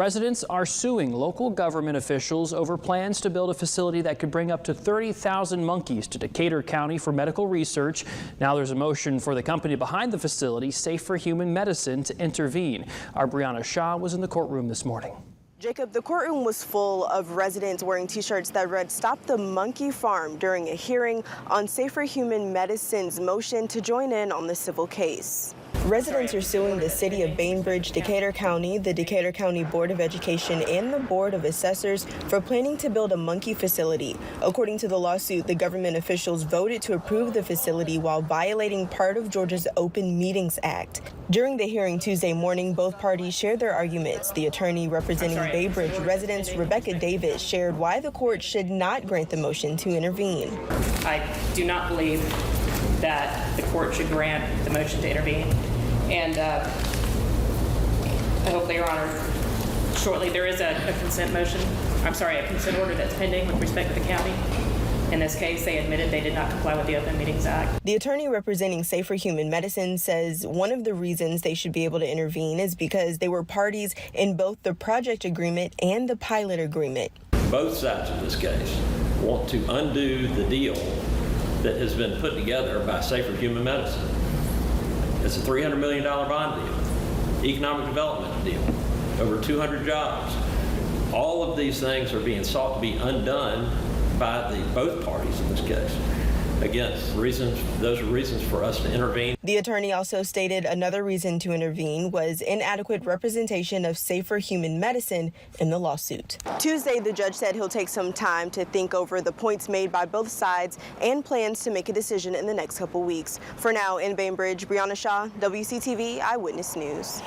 Residents are suing local government officials over plans to build a facility that could bring up to 30,000 monkeys to Decatur County for medical research. Now there's a motion for the company behind the facility, Safer Human Medicine, to intervene. Our Brianna Shaw was in the courtroom this morning. Jacob, the courtroom was full of residents wearing t-shirts that read "Stop the Monkey Farm" during a hearing on Safer Human Medicine's motion to join in on the civil case. Residents are suing the city of Bainbridge, Decatur County, the Decatur County Board of Education, and the Board of Assessors for planning to build a monkey facility. According to the lawsuit, the government officials voted to approve the facility while violating part of Georgia's Open Meetings Act. During the hearing Tuesday morning, both parties shared their arguments. The attorney representing Bainbridge residents, Rebecca Davis, shared why the court should not grant the motion to intervene. I do not believe that the court should grant the motion to intervene. And I hope that Your Honor, shortly there is a consent order that's pending with respect to the county. In this case, they admitted they did not comply with the Open Meetings Act. The attorney representing Safer Human Medicine says one of the reasons they should be able to intervene is because they were parties in both the project agreement and the pilot agreement. Both sides of this case want to undo the deal that has been put together by Safer Human Medicine. It's a $300 million bond deal, economic development deal, over 200 jobs. All of these things are being sought to be undone by both parties in this case. Again, those are reasons for us to intervene. The attorney also stated another reason to intervene was inadequate representation of Safer Human Medicine in the lawsuit. Tuesday, the judge said he'll take some time to think over the points made by both sides and plans to make a decision in the next couple weeks. For now, in Bainbridge, Brianna Shaw, WCTV Eyewitness News.